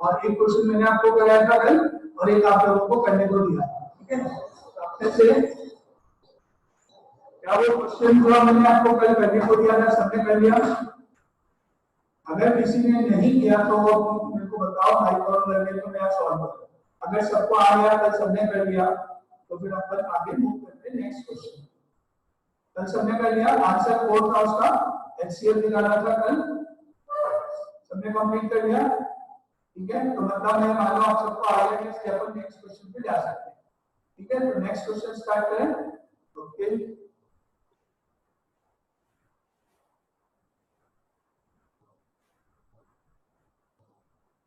और एक क्वेश्चन मैंने आपको कराया था कल और एक आप लोगों को करने को दिया था, ठीक है। तो अपने से क्या वो क्वेश्चन जो मैंने आपको कल करने को दिया था सबने कर लिया? अगर किसी ने नहीं किया तो मेरे को बताओ, हाई कॉल करके तो मैं सॉल्व करूं। अगर सबको आ गया, कल सबने कर लिया, तो फिर अपन आगे मूव करते हैं नेक्स्ट क्वेश्चन। कल सबने कर लिया, आंसर 4 था उसका, एचसीएफ निकाला था कल, सबने कंप्लीट कर लिया, ठीक है। तो मतलब मैं मान लो आप सबको आ गया, इसके अपन नेक्स्ट क्वेश्चन पे जा सकते हैं, ठीक है। तो नेक्स्ट क्वेश्चन स्टार्ट करें। Okay,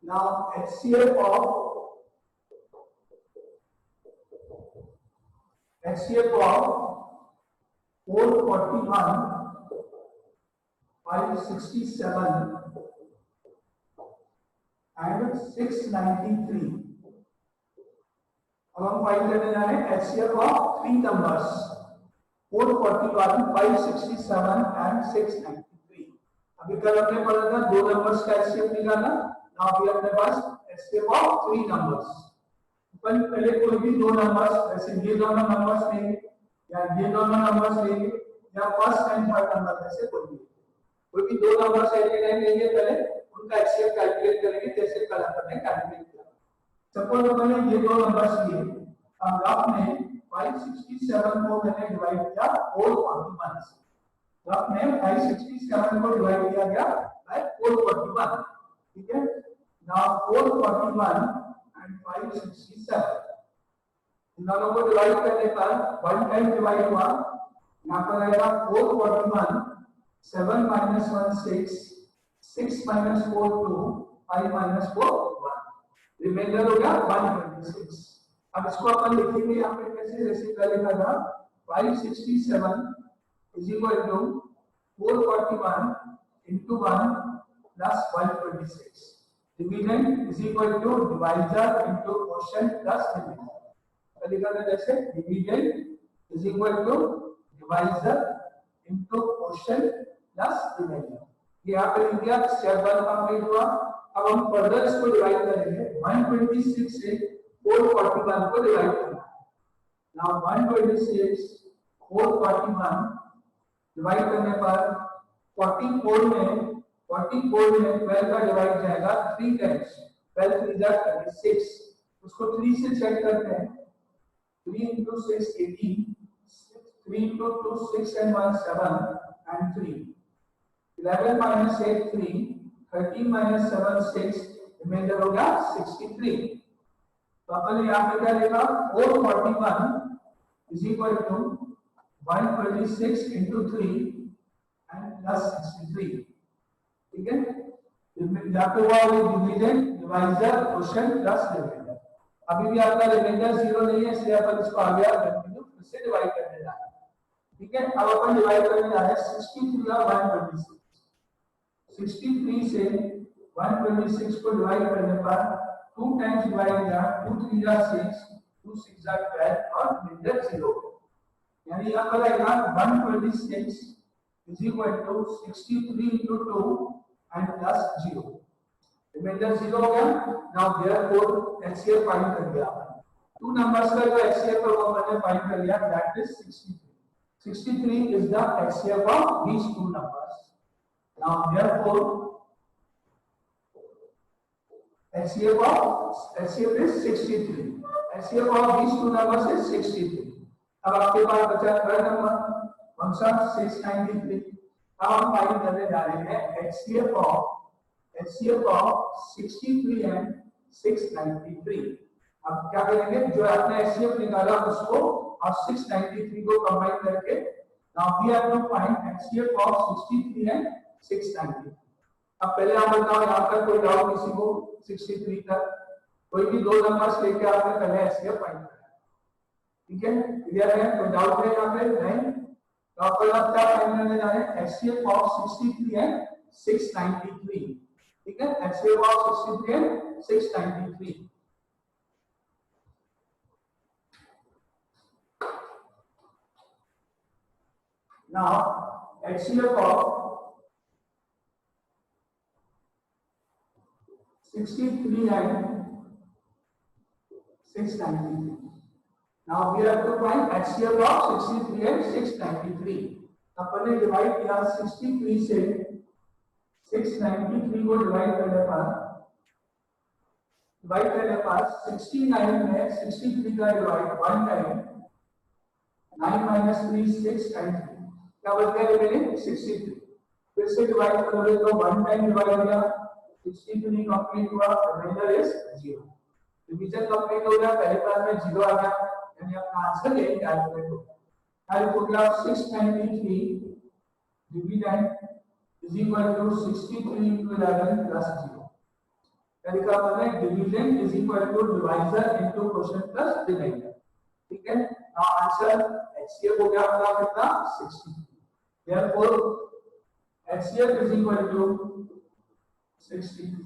now HCF of 441, 567 and 693। अब हम फाइंड करने जा रहे हैं HCF ऑफ 3 नंबर्स 441, 567 एंड 693। अभी कल हमने पढ़ा था 2 नंबर्स का HCF निकालना, नाउ अभी अपने पास HCF ऑफ 3 नंबर्स। अपन पहले कोई भी 2 नंबर्स, जैसे ये दोनों नंबर्स लेंगे या ये दोनों नंबर्स लेंगे या फर्स्ट एंड थर्ड नंबर में से कोई भी 2 नंबर्स ऐड करेंगे, पहले उनका HCF कैलकुलेट करेंगे, जैसे कल अपन ने कैलकुलेट किया। सपोज अपन ये 2 नंबर्स लिए, अब रफ में 567 को मैंने डिवाइड किया 441 से, रफ में 567 को डिवाइड किया गया बाय 441, ठीक है। नाउ 441 एंड 567 इन दोनों को डिवाइड करने पर 1 टाइम डिवाइड हुआ, यहाँ पर आएगा 441, 7 minus 1 6, 6 minus 4 2, 5 minus 4 1, रिमाइंडर हो गया 126। अब इसको अपन लिखेंगे यहाँ पे कैसे, जैसे पहले लिखा था 567 is equal to 441 into 1 plus 126, dividend is equal to divisor into quotient plus remainder। लिखा था जैसे dividend is equal to divisor into quotient plus remainder। यहाँ पे लिख दिया, स्टेप 1 कंप्लीट हुआ। अब हम फर्दर इसको डिवाइड करेंगे, 126 से 441 को डिवाइड करना है। नाउ 126 441 डिवाइड करने पर 44 में 12 का डिवाइड जाएगा 3 टाइम्स, 12 3 जा 36, उसको 3 से चेक करते हैं, 3 into 6 18, 3 into 2 6 and 1 7 and 3, 11 minus 8 3, 13 minus 7 6, reminder हो गया 63। तो अपन यहाँ पे क्या लेगा, 441 is equal to 126 into 3 and plus 63, ठीक है। यहाँ पे हुआ division, divisor, quotient plus remainder. अभी भी आपका रिमाइंडर 0 नहीं है, इसलिए अपन इसको आ गया कंटिन्यू फिर से डिवाइड करने जा रहे हैं, ठीक है। अब अपन डिवाइड करने जा रहे हैं 63 और 126, 63 से 126 को डिवाइड करने पर 2 टाइम्स डिवाइड किया, 2 3 जा 6, 2 6 जा 12 और रिमाइंडर 0, यानी यहाँ पर आएगा 126 is equal to 63 into 2 and plus 0, reminder 0 हो गया। नाउ देयरफॉर HCF फाइंड कर लिया आपने, 2 नंबर्स का जो HCF है वो मैंने फाइंड कर लिया, that is 63। 63 is the HCF of these 2 numbers। Now therefore HCF is 63, HCF of these 2 numbers is 63। अब आपके पास बचा थर्ड नंबर, कौन सा, 693। अब हम फाइंड करने जा रहे हैं HCF of 63 and 693। अब क्या करेंगे, जो आपने HCF निकाला उसको और 693 को कंबाइन करके, now we have to find HCF of 63 and 693। अब पहले आप बताओ, यहाँ तक कोई डाउट किसी को? 63 तक कोई भी 2 नंबर्स लेके आपने पहले HCF फाइंड करना है, ठीक है। क्लियर है? कोई डाउट है यहाँ पे? नहीं। तो आप क्या फाइंड करने जा रहे हैं, HCF of 63 and 693, ठीक है। HCF of 63 and 693। Now HCF of 63 and 693. Now we have to find HCF of 63 and 693. अपन ने डिवाइड किया 63 से 693 को डिवाइड करने पर 69 में 63 का डिवाइड 1 टाइम 9 minus 3 6 and 3 क्या बच गया रिमेनिंग 63. फिर से डिवाइड करोगे तो 1 टाइम डिवाइड हो गया 63 कंप्लीट हुआ, रिमाइंडर इज 0. डिवीजन कंप्लीट हो गया, पहले क्लास में 0 आ गया, यानी अपना आंसर ये कैलकुलेट हो गया. कैलकुलेट किया 693 dividend is equal to 63 into 11 plus 0. तरीका अपने division is equal to divisor into quotient plus remainder. ठीक है. नाउ आंसर HCF हो गया अपना कितना 63. Therefore HCF is equal to 63.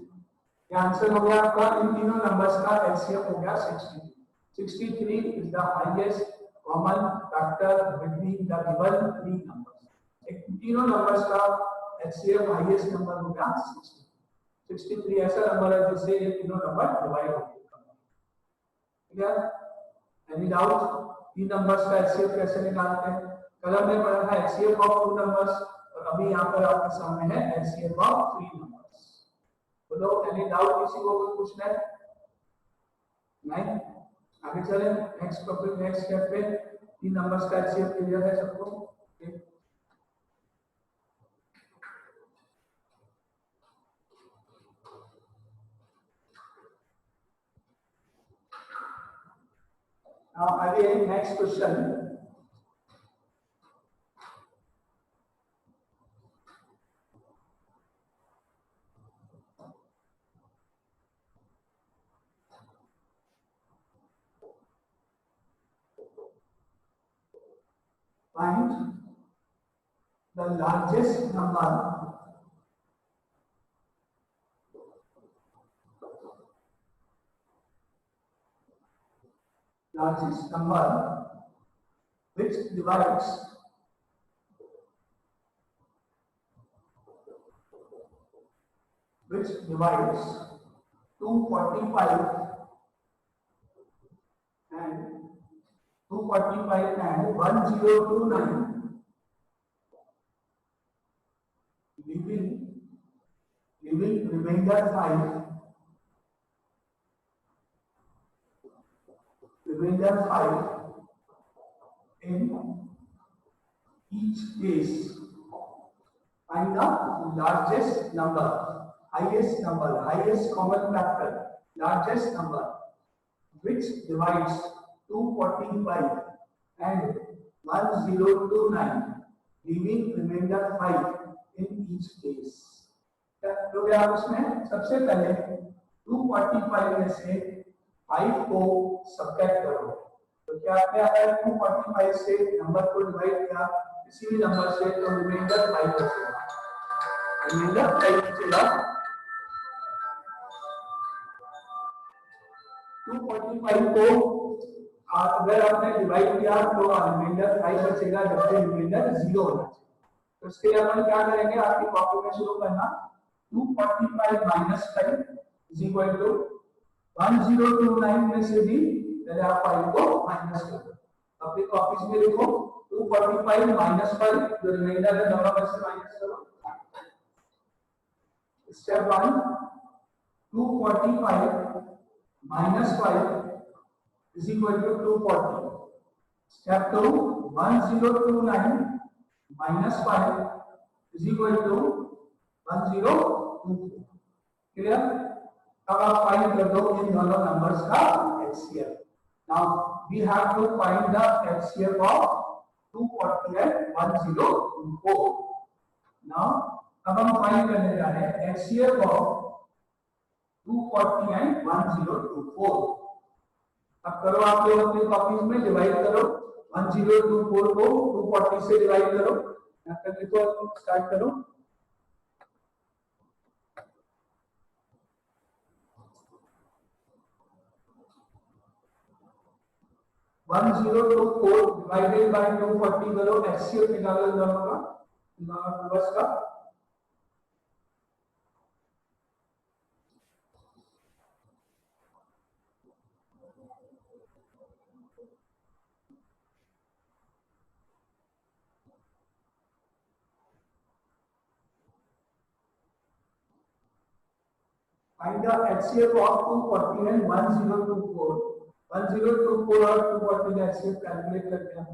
ये आंसर हो गया आपका. इन तीनों नंबर्स का HCF हो गया 63. 63 is the highest common factor between the given three numbers. एक तीनों नंबर्स का HCF हाईएस्ट नंबर हो गया 63. 63 ऐसा नंबर है जिससे ये तीनों नंबर डिवाइड हो गए. ठीक है. Any doubt? तीन नंबर्स का HCF कैसे निकालते हैं? कल हमने पढ़ा था HCF ऑफ टू नंबर्स, और अभी यहाँ पर आपके सामने है HCF ऑफ थ्री नंबर्स. बोलो एनी डाउट? किसी को कुछ पूछना है? नहीं? आगे चले नेक्स्ट टॉपिक, नेक्स्ट स्टेप पे. तीन नंबर्स का HCF क्लियर है सबको? Now again next question. Find the largest number which divides 245 and 1029, leaving remainder 5 in each case. Find the largest number, highest common factor, largest number which divides 245 and 1029, leaving remainder 5 in each case. तो क्या आप उसमें सबसे पहले 245 में से 5 को subtract करो. तो क्या आपने अगर 245 से नंबर को डिवाइड किया किसी भी नंबर से तो रिमाइंडर 5 बचेगा. रिमाइंडर 5 बचेगा. 245 को अगर आपने डिवाइड किया तो रिमाइंडर 5 बचेगा, जबकि रिमाइंडर 0 होना चाहिए. तो इसके लिए अपन क्या करेंगे, आपकी कॉपी में शुरू करना 245 minus 5 is equal to 1029 में से भी पहले आप 5 को माइनस करो. अपनी कॉपीज में लिखो 245 minus 5, जो रिमाइंडर है दोनों में से माइनस करो. Step 1 245 minus 5 is equal to 240. Step 2 1029 minus 5 is equal to 1024. Clear? अब आप फाइंड कर दो इन दोनों नंबर्स का HCF. Now we have to find the HCF of 240 and 1024. Now अब हम फाइंड करने जा रहे हैं HCF of 240 and 1024. अब करो आप लोग अपनी कॉपीज में डिवाइड करो 1024 को 240 से डिवाइड करो. यहाँ तक लिखो, स्टार्ट करो. 1024 डिवाइडेड बाय 240 करो. HCF निकालो इन दोनों का, नंबर्स का. Find the HCF of 240 and 1024. 1024 और 240 का HCF कैलकुलेट करते हैं.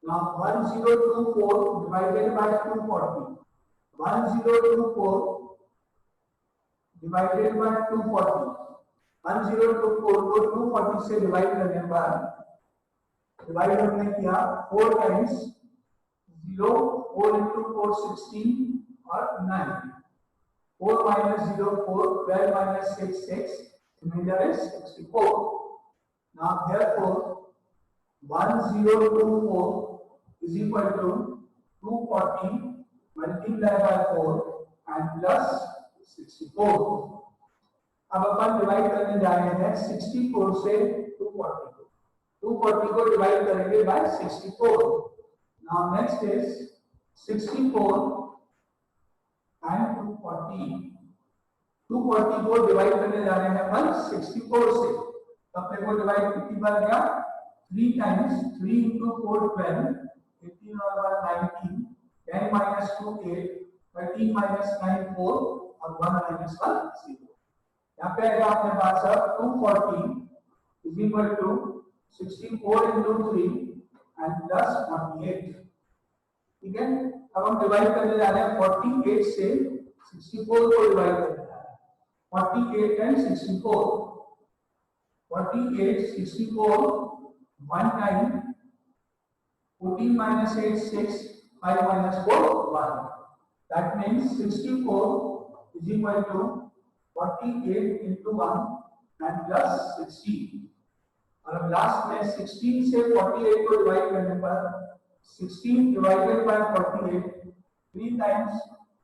Now 1024 divided by 240. 1024 divided by 240. 1024 को 240 से डिवाइड करने पर डिवाइड हमने किया 4 टाइम्स 0, 4 into 4 16 और 9. 4 minus 0 4, 12 minus 6 6, remainder is 64. Now therefore 1024 is equal to 240 multiplied by 4 and plus 64. अब अपन डिवाइड करने जा रहे हैं 64 से 240 को. 240 को डिवाइड करेंगे bye 64. Now next is 64 and 240. 240 को डिवाइड करने जा रहे हैं अपन 64 से. तो अपने को डिवाइड कितनी बार गया 3 times 3 into 4 12, 18 और 1 19, 10 minus 2 8, 13 minus 9 4 और 1 minus 1 0. यहाँ पे आएगा अपने पास अब 240 is equal to 64 into 3 and plus 48. ठीक है. अब हम डिवाइड करने जा रहे हैं 48 से 64 को डिवाइड करने जा रहे हैं. 48 and 64. 48 64 1 time, 14 minus 8 6, 5 minus 4 1. That means 64 is equal to 48 into 1 and plus 16. और अब लास्ट में 16 से 48 को डिवाइड करने पर 16 divided by 48 3 times,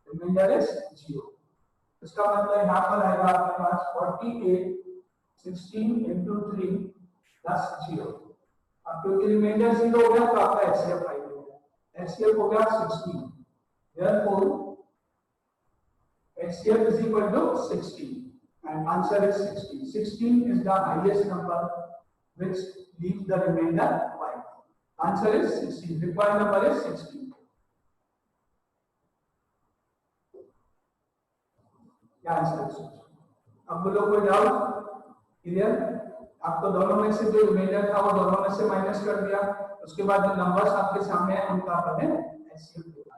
remainder is 0. इसका मतलब यहाँ पर आएगा आपके पास 48 16 into 3 plus 0. अब क्योंकि रिमाइंडर 0 हो गया तो आपका HCF 5 हो गया. HCF हो गया 16. Therefore HCF is equal to 16 and answer is 16. 16 is the highest number which leaves the remainder 5. Answer is 16. Required number is 16. क्या आंसर है? अब बोलो कोई डाउट? क्लियर? आपको दोनों में से जो रिमाइंडर था वो दोनों में से माइनस कर दिया. उसके बाद जो नंबर्स आपके सामने हैं उनका आपने HCF निकाला.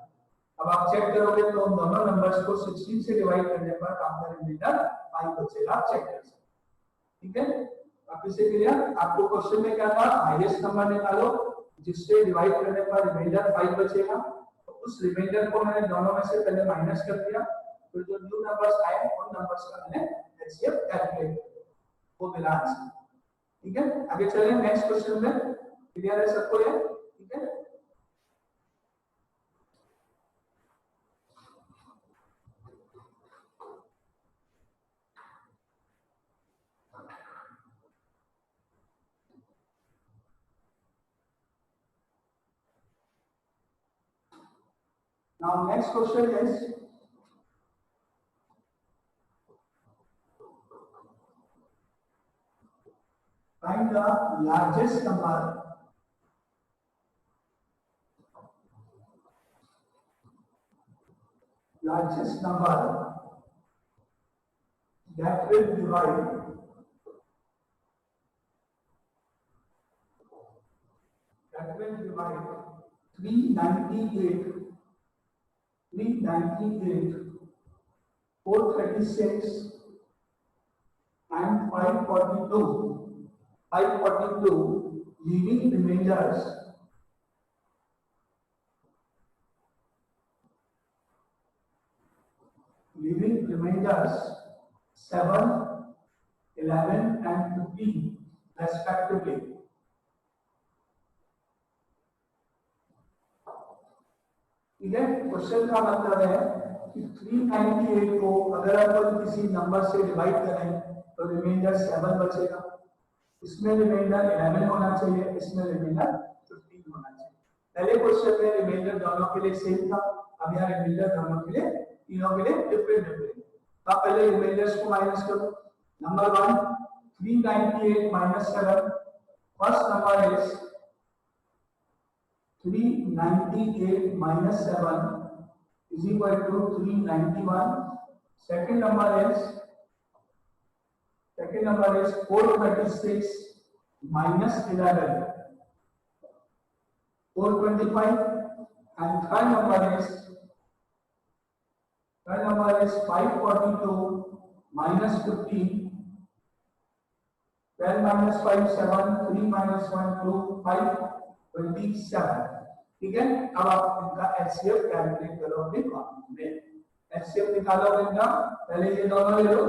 अब आप चेक करोगे तो उन दोनों नंबर्स को 16 से डिवाइड करने पर आपका रिमाइंडर 5 बचेगा. आप चेक कर सकते हैं. ठीक है. आप इसे क्लियर? आपको क्वेश्चन में क्या था? हाईएस्ट नंबर निकालो जिससे डिवाइड करने पर रिमाइंडर 5 बचेगा. तो उस रिमाइंडर को मैंने दोनों में से पहले माइनस कर दिया. फिर जो न्यू नंबर्स आए उन नंबर्स का मैंने HCF कैलकुलेट किया. वो मिला आंसर. ठीक है. आगे चलें नेक्स्ट क्वेश्चन में. क्लियर है सबको ये? ठीक है. Now next question is find the largest number that will divide 398 436 and 542 leaving remainders 7, 11 and 15 respectively. ठीक है। क्वेश्चन का मतलब है कि 398 को अगर अपन किसी नंबर से डिवाइड करें तो रिमाइंडर 7 बचेगा, इसमें रिमाइंडर 11 होना चाहिए, इसमें रिमाइंडर 15 होना चाहिए। पहले क्वेश्चन में रिमाइंडर दोनों के लिए सेम था, अब यहाँ रिमाइंडर दोनों के लिए तीनों के लिए डिफरेंट डिफरेंट। तो आप पहले रिमाइंडर्स को माइनस करो। Number 1 398 minus 7, first number is 398 minus 7 is equal to 391. Second number is 436 minus 11, 425. And third number is 542 minus 15, 12 minus 5 7, 3 minus 1 2, 5 27। ठीक है। अब आप इनका एचसीएफ कैलकुलेट करो अपने फॉर्मूले में। एचसीएफ निकालोगे इनका, पहले ये दोनों ले लो,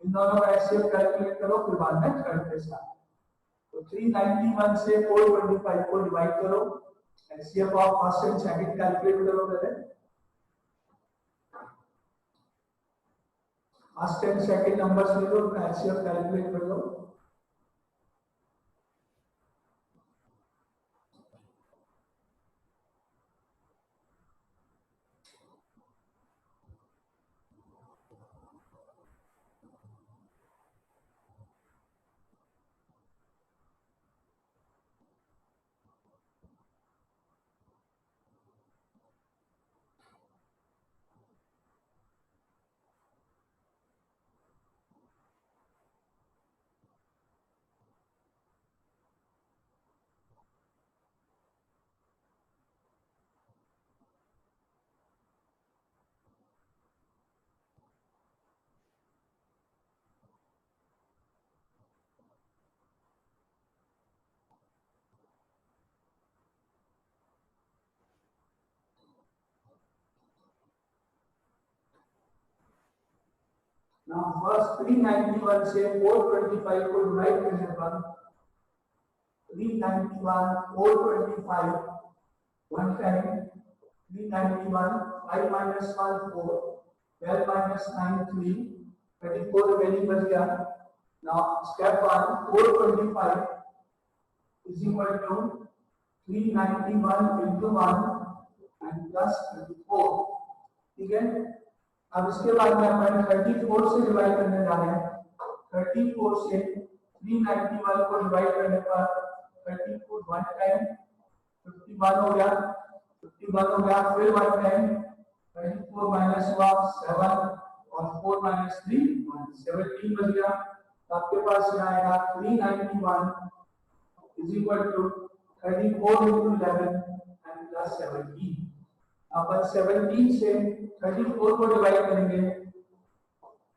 इन दोनों का एचसीएफ कैलकुलेट करो, फिर बाद में थर्ड के साथ। तो 391 से 425 को डिवाइड करो, HCF of first and second calculate करो। पहले फर्स्ट एंड सेकंड नंबर्स ले लो, उनका एचसीएफ कैलकुलेट कर लो। Now first 391 से 425 को डिवाइड करने पर 391 425 one time 391 5 minus 1 4 12 minus 9 3 34 value बच गया। Now step 1 425 is equal to 391 into 1 and plus 34। ठीक है। अब इसके बाद में अपन 34 से डिवाइड करने जा रहे हैं। 34 से 391 को डिवाइड करने पर 34 वन टाइम 51 हो गया, 51 हो गया, फिर वन टाइम 34 माइनस 1 7 और 4 माइनस 3 1 17 बच गया। तो आपके पास यहाँ आएगा 391 is equal to 34 into 11 and plus 17। अपन 17 से 34 को डिवाइड करेंगे,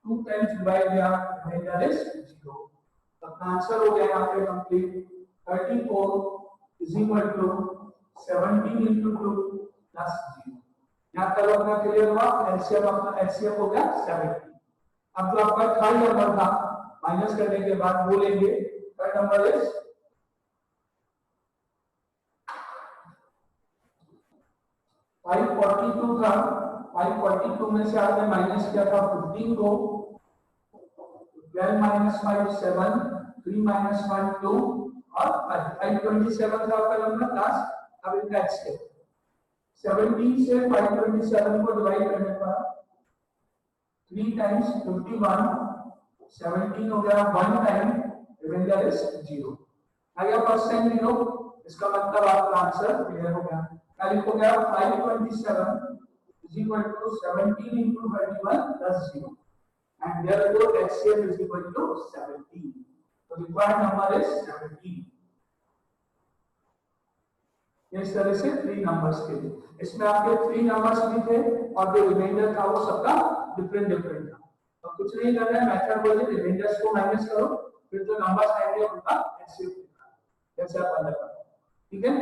2 टाइम्स डिवाइड किया, रिमाइंडर इज 0। अपना आंसर हो गया यहाँ पे complete. 34 is equal to 17 into 2 plus 0। यहाँ तक अपना क्लियर हुआ। एलसीएम अपना एलसीएम हो गया 70। अब जो आपका थर्ड नंबर था माइनस करने के बाद बोलेंगे थर्ड नंबर इज 542 था। 542 में से आपने माइनस किया था 15 को, 12 माइनस 5 7, 3 माइनस 1 2 और 527 था आपका नंबर लास्ट। अब इनका एचसीएफ 17 से 527 को डिवाइड करने पर 3 टाइम्स 51 17 हो गया, 1 टाइम रिमाइंडर इज 0। आगे फर्स्ट टाइम लिखो, इसका मतलब आपका आंसर क्लियर हो गया। लिखो गया 527 is equal to 17 into 31 plus 0 and therefore HCF is equal to 17। So required number is 17। इस तरह से 3 नंबर्स के लिए, इसमें आपके 3 नंबर्स भी थे और जो रिमाइंडर था वो सबका डिफरेंट डिफरेंट था। तो कुछ नहीं करना है, मेथड बोलिए रिमाइंडर्स को माइनस करो, फिर जो नंबर्स आएंगे उनका HCF निकालो, जैसे आप अंदर करो। ठीक है।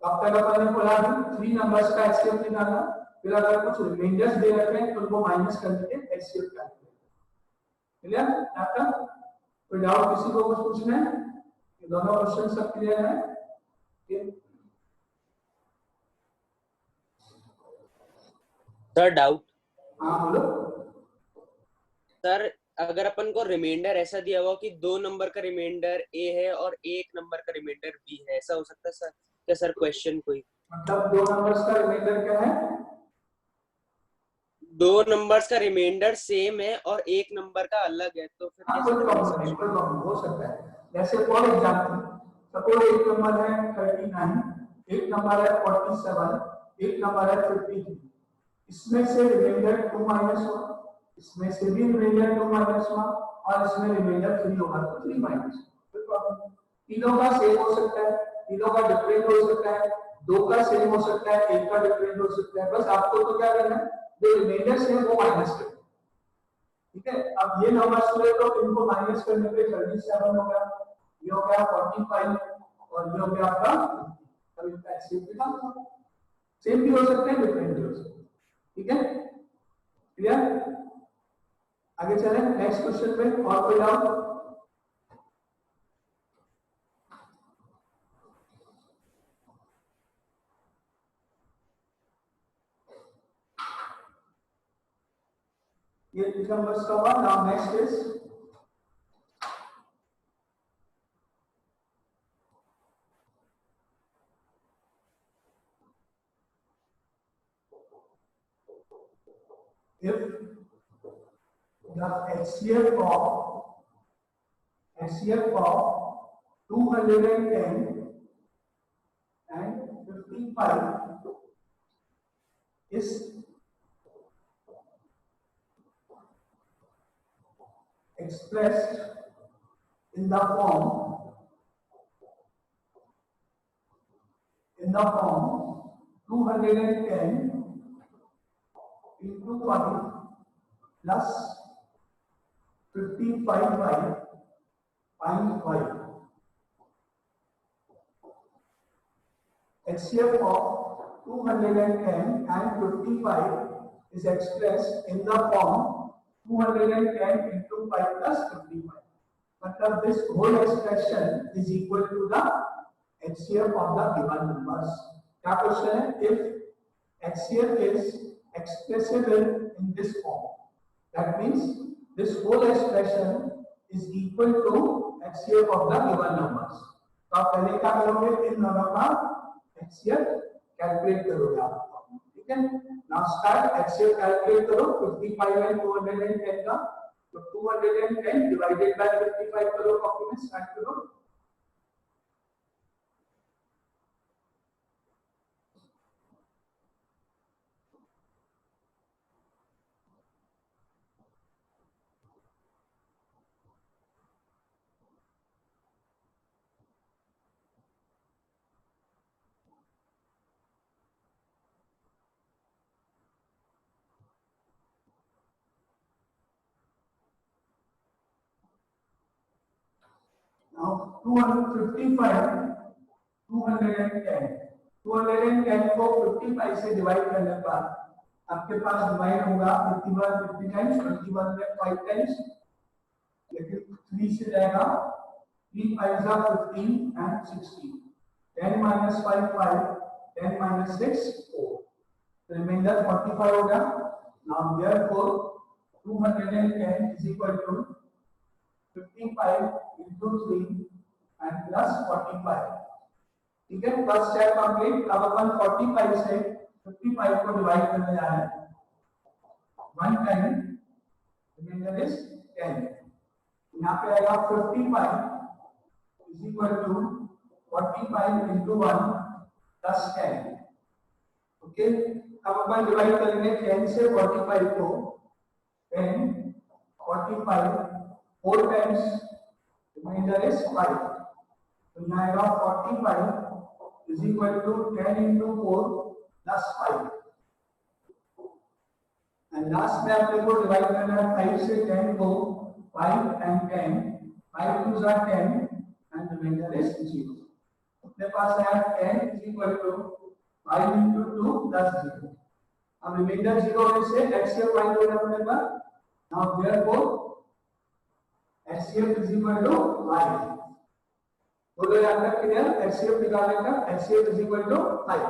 अब तक अपन ने बोला 3 नंबर्स का एचसीएफ निकालना, फिर अगर कुछ रिमाइंडर्स दे रखे हैं तो उनको माइनस करने के एचसीएफ कैलकुलेट। क्लियर? यहां तक कोई डाउट किसी को कुछ पूछना है? ये दोनों क्वेश्चन सब क्लियर है? Sir doubt. हाँ बोलो। सर अगर अपन को रिमाइंडर ऐसा दिया हुआ कि 2 नंबर का रिमाइंडर ए है और 1 नंबर का रिमाइंडर बी है, ऐसा हो सकता है सर क्या? सर क्वेश्चन कोई मतलब दो नंबर्स का रिमाइंडर क्या है? 2 नंबर्स का रिमाइंडर सेम है और 1 नंबर का अलग है, तो फिर हाँ कैसे कोई करेंगे प्रॉब्लम सर नहीं, उसको? कोई प्रॉब्लम हो सकता है। जैसे फॉर एग्जाम्पल सपोज एक नंबर है 39, एक नंबर है 47, एक नंबर है 53। इसमें से रिमाइंडर 2 माइनस 1, इसमें से भी रिमाइंडर 2 माइनस 1 और इसमें रिमाइंडर 3 होगा तो 3 माइनस 1। कोई प्रॉब्लम नहीं। तीनों का सेम हो सकता है, तीनों का डिफरेंट हो सकता है, दो का सेम हो सकता है, एक का डिफरेंट हो सकता है। बस आपको तो क्या करना है, जो रिमाइंडर है वो माइनस करना है। ठीक है, अब ये नंबर्स हुए तो इनको माइनस करने पे 37 हो गया, ये हो गया 45 और ये हो गया आपका 50। अब इनका एक्सचेंज भी था, सेम भी हो सकते हैं, डिफरेंट भी हो सकते हैं। ठीक है, क्लियर? आगे चलें नेक्स्ट क्वेश्चन पे। और कोई डाउट? ये नंबर्स का हुआ। Now next is if the HCF of 210 and 55 is expressed in the form 210 into 5 plus 55 by 0.5. HCF of 210 and 55 is expressed in the form 210 into 5 plus 55. मतलब this whole expression is equal to the HCF of the given numbers. क्या question है? If HCF is expressible in this form, that means this whole expression is equal to HCF of the given numbers. तो आप पहले क्या करोगे, इन दोनों का HCF calculate करोगे आप। ठीक है, नाउ स्टार्ट HCF कैलकुलेट करो। 55 एंड 210 का, तो 210 डिवाइडेड बाय 55 करो, कॉपी में स्टार्ट करो। Now 255, 210, 210 को 55 से डिवाइड करने के बाद आपके पास डिवाइड होगा 51 50 टाइम्स, 21 में 5 टाइम्स, लेकिन 3 से जाएगा, 3 5 जा 15 and 16, 10 minus 5 5, 10 minus 6 4, remainder 45 होगा। Now therefore 210 is equal to 55 into 3 and plus 45। ठीक है, फर्स्ट स्टेप कंप्लीट। अब अपन 45 से 55 को डिवाइड करने जा रहे हैं। 1 टाइम रिमाइंडर इज 10। यहाँ पे आएगा 55 is equal to 45 into 1 plus 10। Okay, अब अपन डिवाइड करेंगे 10 से 45 को। 10 45 4 टाइम्स रिमाइंडर इज 5, तो यहाँ आएगा 45 is equal to 10 into 4 plus 5। And last में आपको को डिवाइड करना है 5 से 10 को, 5 and 10, 5 2s are 10 and remainder is 0। अपने पास है 10 is equal to 5 into 2 plus 0। अब रिमाइंडर 0 होने से HCF फाइंड करना पड़ेगा। Now therefore HCF is equal to 5। बोलो याद रख क्लियर, HCF निकालने का HCF is equal to 5।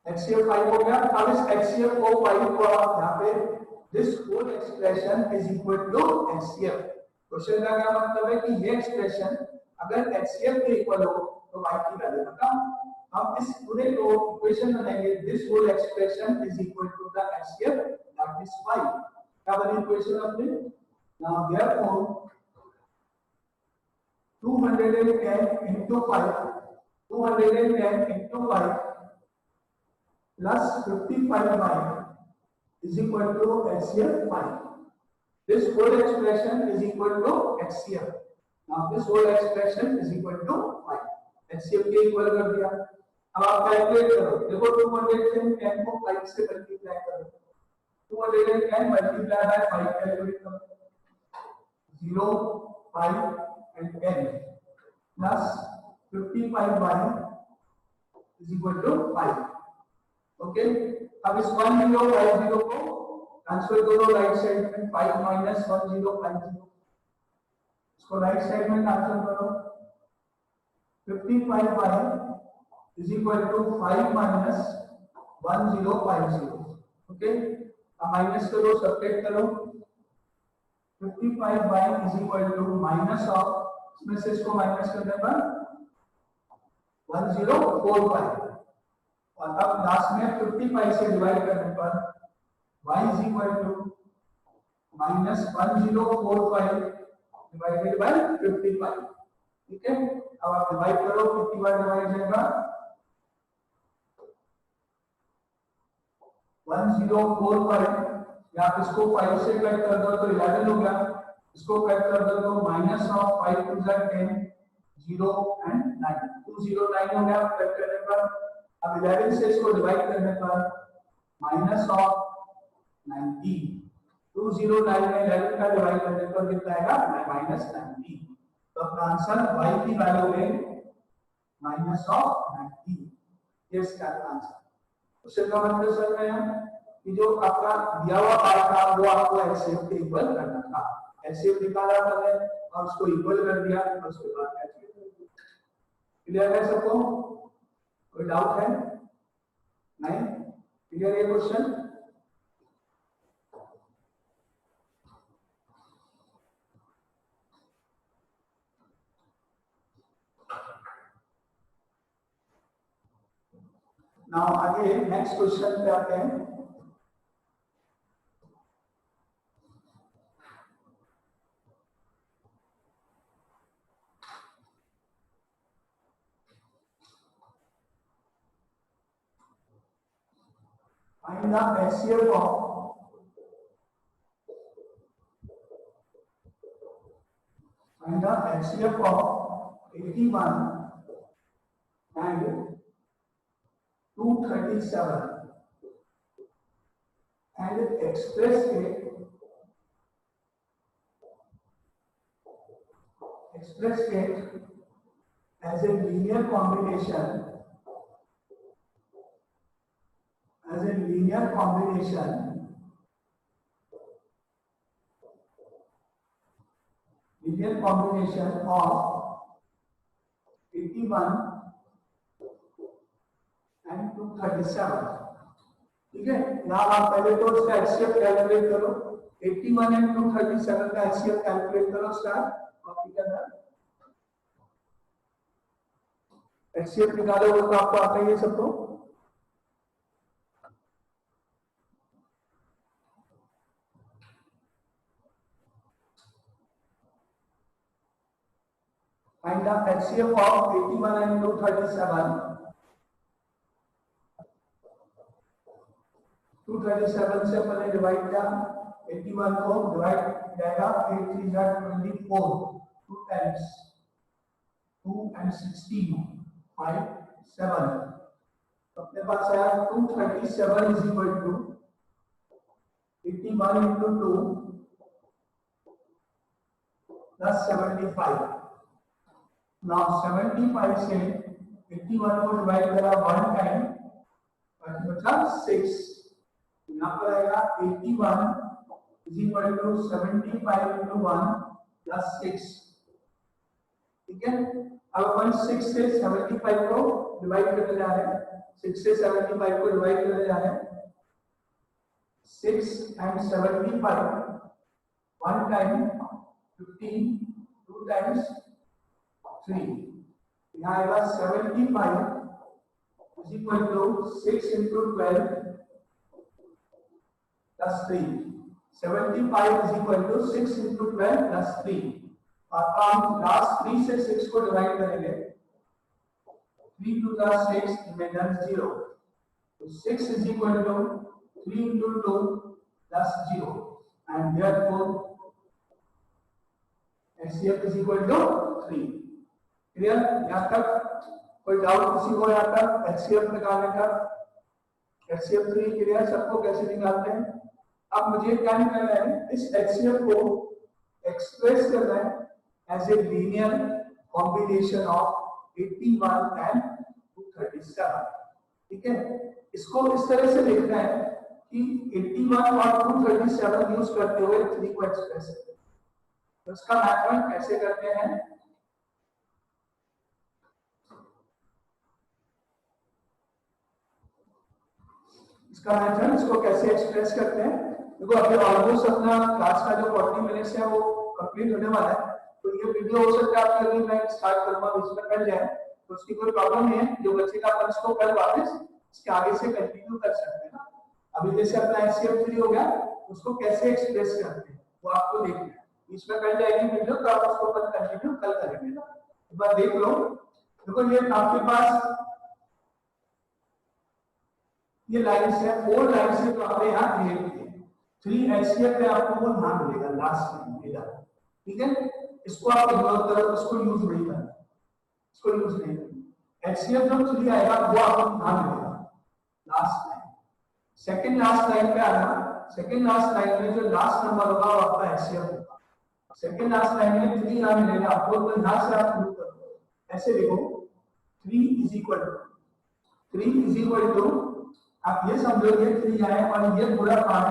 HCF 5 हो गया। अब इस HCF को 5 को आप यहाँ पे this whole expression is equal to HCF। Question का क्या मतलब है कि ये एक्सप्रेशन अगर HCF के इक्वल हो तो y की वैल्यू बताओ। हम इस पूरे को इक्वेशन बनाएंगे, this whole expression is equal to the HCF that is 5। क्या बनी इक्वेशन अपनी? Now therefore 210 into 5, 210 into 5 plus 55y is equal to HCF 5. This whole expression is equal to HCF. Now this whole expression is equal to 5. HCF के equal कर दिया। अब आप calculate करो, देखो 210 को 5 से मल्टीप्लाई करो, 210 मल्टीप्लाई बाय 5 कैलकुलेट करो, 0, 5 and 10 plus 55y is equal to 5. Okay, अब इस 1050 को ट्रांसफर करो राइट साइड में, 5 माइनस 1050, इसको राइट साइड में ट्रांसफर करो, 55y is equal to 5 minus 1050. Okay, अब माइनस करो, सब्ट्रैक्ट करो, 55y is equal to minus of, इसमें से इसको माइनस करने पर 1045, और अब लास्ट में 55 से डिवाइड करने पर y is equal to minus 1045 divided by 55। ठीक है, अब आप डिवाइड करो, 51 डिवाइड जाएगा 1045, या आप इसको 5 से कट कर दो तो 11 हो गया, इसको कट कर दो तो माइनस ऑफ 5 to 10, 0 and 9, 209 हो गया कट करने पर। अब 11 से इसको डिवाइड करने पर माइनस ऑफ 90, 209 में 11 का डिवाइड करने पर कितना आएगा? माइनस 90। तो अपना आंसर y की वैल्यू है माइनस ऑफ 90। ये इसका आंसर। क्वेश्चन का मतलब सर में कि जो आपका दिया हुआ पार्ट था वो आपको HCF के इक्वल करना था, HCF निकाला हमने और उसको इक्वल कर दिया, और उसके बाद HCF कर दिया। क्लियर है सबको? कोई डाउट है? नहीं? क्लियर है क्वेश्चन? नाउ आगे नेक्स्ट क्वेश्चन पे आते हैं। Find the HCF of 81 and 237 and express it as a linear combination of 81 and 237। ठीक है, यहाँ आप पहले तो उसका HCF कैलकुलेट करो, 81 and 237 का HCF कैलकुलेट करो स्टार्ट, कॉपी करना, HCF निकालोगे तो आपको आता है ये सबको। Find the HCF of 81 and 237. 237 से अपने डिवाइड किया, 81 को डिवाइड जाएगा 8 3 24, 2 times 2 and 16, 5 7। अपने पास आया 237 is equal to 81 into 2 plus 75। Now 75 से 81 को डिवाइड करा 1 टाइम, बचा 6। यहाँ पर आएगा 81 is equal to 75 into 1 plus 6। ठीक है, अब अपन 6 से 75 को डिवाइड करने जा रहे हैं, 6 से 75 को डिवाइड करने जा रहे हैं 6 and 75 1 time 15 2 times 3 यहाँ आएगा 75 is equal to 6 into 12 plus 3 75 is equal to 6 into 12 plus 3 और हम लास्ट 3 से 6 को डिवाइड करेंगे 3 to the 6 remainder 0 so 6 is equal to 3 into 2 plus 0 and therefore HCF is equal to 3 clear यहाँ तक कोई डाउट किसी को यहाँ तक HCF निकालने का HCF 3 क्लियर सबको कैसे निकालते हैं अब मुझे क्या निकालना है इस HCF को एक्सप्रेस करना है as a linear combination of 81 and 237 ठीक है इसको इस तरह से लिखना है कि 81 और 237 यूज करते हुए 3 को एक्सप्रेस करते हैं तो इसका मैथड कैसे करते हैं इसका मेथड इसको कैसे एक्सप्रेस करते हैं देखो अभी ऑलमोस्ट अपना क्लास का जो 40 मिनट्स है वो कंप्लीट होने वाला है तो ये वीडियो हो सकता है आपके अभी मैं स्टार्ट करूंगा बीच में कट जाए तो उसकी कोई प्रॉब्लम नहीं है जो बच्चे का अपन इसको कल वापस इसके आगे से कंटिन्यू कर सकते हैं ना अभी जैसे अपना HCF 3 हो गया उसको कैसे एक्सप्रेस करते हैं वो आपको देखना है बीच में कट जाएगी वीडियो तो आप उसको अपन कंटिन्यू कल करेंगे ना एक बार देख लो देखो ये आपके पास ये लाइंस है 4 लाइंस है तो आपने यहाँ क्रिएट किए 3 HCF पे आपको वो ध्यान मिलेगा लास्ट लाइन मिलेगा ठीक है इसको आप इग्नोर करो इसको यूज नहीं करना इसको यूज नहीं करना HCF जो 3 आएगा वो आपको ध्यान मिलेगा last line second last line पे आना सेकंड लास्ट लाइन में जो लास्ट नंबर होगा वो आपका HCF होगा सेकंड लास्ट लाइन में 3 यहाँ मिलेगा आपको तो यहाँ से आप शुरू करो ऐसे देखो 3 is equal to आप ये समझो ये 3 आए और ये पूरा पार्ट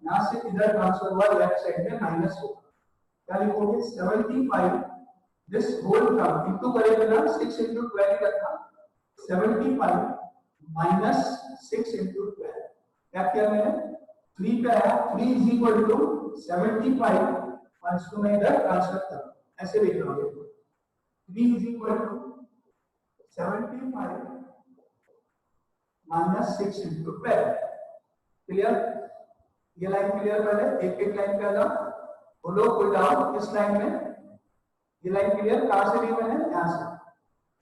यहाँ से इधर ट्रांसफर हुआ लेफ्ट साइड में माइनस होगा क्या लिखोगे 75 दिस होल टर्म इनटू करेंगे ना 6 into 12 रखना 75 minus 6 into 12 क्या किया मैंने 3 पे आया 3 is equal to 75 और इसको मैं इधर ट्रांसफर कर ऐसे लिख रहा हूँ 3 is equal to 75 minus 6 into 12 clear ये लाइन क्लियर पहले एक एक लाइन पे आना बोलो पुल डाउन इस लाइन में ये लाइन क्लियर कहां से ली मैंने यहां से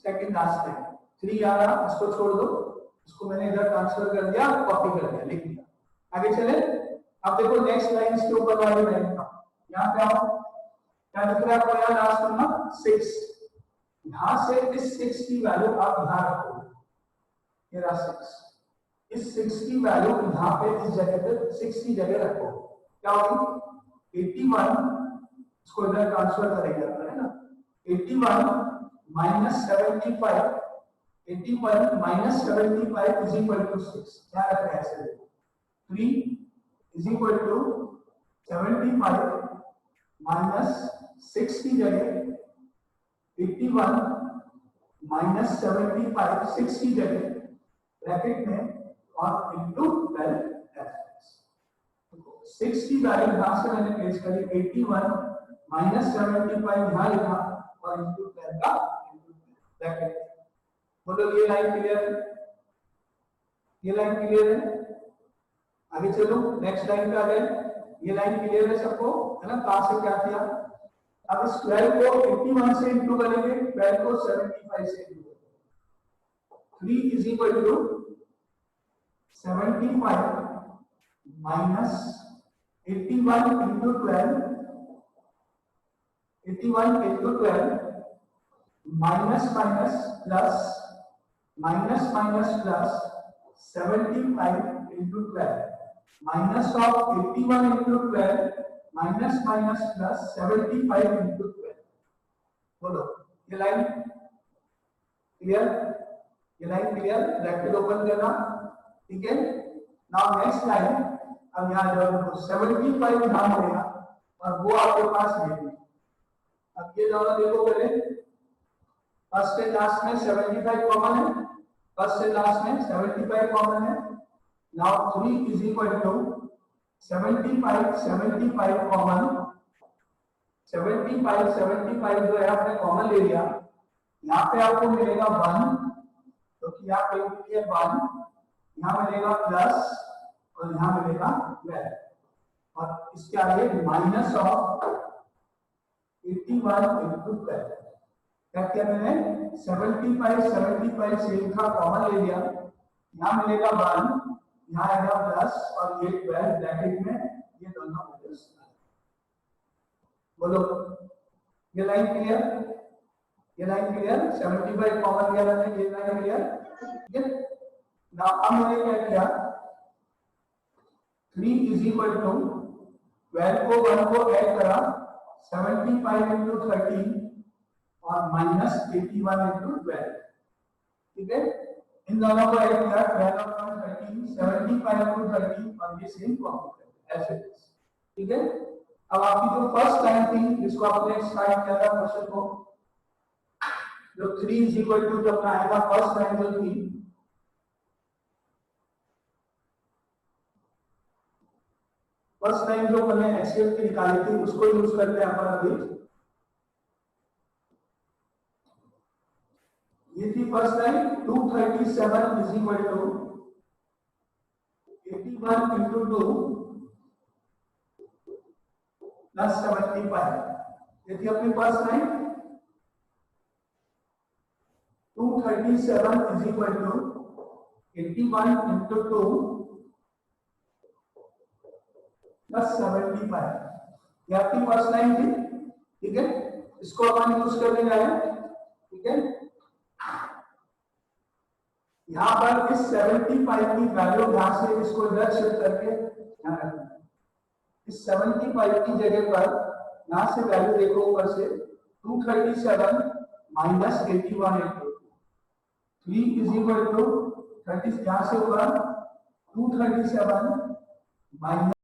सेकंड लास्ट लाइन 3 आ रहा इसको छोड़ दो इसको मैंने इधर ट्रांसफर कर दिया कॉपी कर दिया लिख दिया आगे चले अब देखो नेक्स्ट लाइन इसके ऊपर वाली लाइन का यहां पे आओ क्या दिख रहा है आपको यहां लास्ट नंबर 6 यहां से इस 6 की वैल्यू आप यहां रखोगे ये रहा 6 इस 6 की वैल्यू यहां पे इस जगह पे 6 की जगह रखो क्या होगी 81 इसको इधर ट्रांसफर करेंगे अपन है ना 81 minus 75 81 minus 75 is equal to 6 क्या रख रहे हैं ऐसे 3 is equal to 75 minus 6 की जगह 81 minus 75 6 की जगह ब्रैकेट में और इनटू 12 6 की वैल्यू यहां से मैंने प्लेस करी 81 minus 75 यहां लिखा और इनटू 12 का ब्रैकेट बोलो ये लाइन क्लियर है आगे चलो नेक्स्ट लाइन पे आ गए ये लाइन क्लियर है सबको है ना कहां से क्या किया अब इस 12 को 81 से इनटू करेंगे 12 को 75 से into 3 is equal to 75 minus 81 into 12 81 into 12 minus minus plus 75 into 12 minus of 81 into 12 minus minus plus 75 into 12 बोलो ये लाइन क्लियर ब्रैकेट ओपन करना ठीक है नाउ नेक्स्ट लाइन अब यहां जो 75 यहां पड़ेगा और वो आपके पास नहीं है अब ये दोनों देखो पहले फर्स्ट एंड लास्ट में 75 कॉमन है फर्स्ट से लास्ट में 75 कॉमन है। Now 3 is equal to 75 common, 75 जो है आपने कॉमन ले लिया, यहाँ पे आपको मिलेगा 1, क्योंकि यहाँ पे है 1, यहाँ मिलेगा प्लस और यहाँ मिलेगा 12, और इसके आगे माइनस ऑफ 81 इंटू 12। क्या किया मैंने 75 सेम था, कॉमन ले लिया, यहाँ मिलेगा 1, यहाँ आएगा प्लस और ये 12 ब्रैकेट में, ये दोनों वैल्यूज। बोलो ये लाइन क्लियर? ये लाइन क्लियर? 75 कॉमन लिया मैंने, ये लाइन क्लियर? ठीक है। नाउ अब मैंने क्या किया, 3 इज इक्वल टू 12 को 1 को ऐड करा, 75 इंटू 30 और माइनस 81 इंटू 12। ठीक है, इन दोनों को ऐड किया, 12 और 30, 75 इंटू 30 और ये सेम कॉपी कर ऐसे। ठीक है, अब आपकी जो फर्स्ट लाइन थी जिसको आपने स्टार्ट किया था क्वेश्चन को, जो 3 इज इक्वल टू जब आएगा, फर्स्ट लाइन जो थी, फर्स्ट लाइन जो मैंने एचसीएफ की निकाली थी उसको यूज करते हैं अपन अभी। ये थी first line, 237 is equal to 81 into 2 plus 75। ये थी अपनी first line. 237 is equal to 81 into 2 plus 75। ये आपकी फर्स्ट लाइन थी। ठीक है, इसको अपन यूज करने जा रहे हैं। ठीक है, यहां पर इस 75 की वैल्यू यहां से इसको इधर शिफ्ट करके यहां रखना है। इस 75 की जगह पर यहां से वैल्यू देखो ऊपर से 237 minus 81 into 3 is equal to 30, यहां से होगा 237 माइनस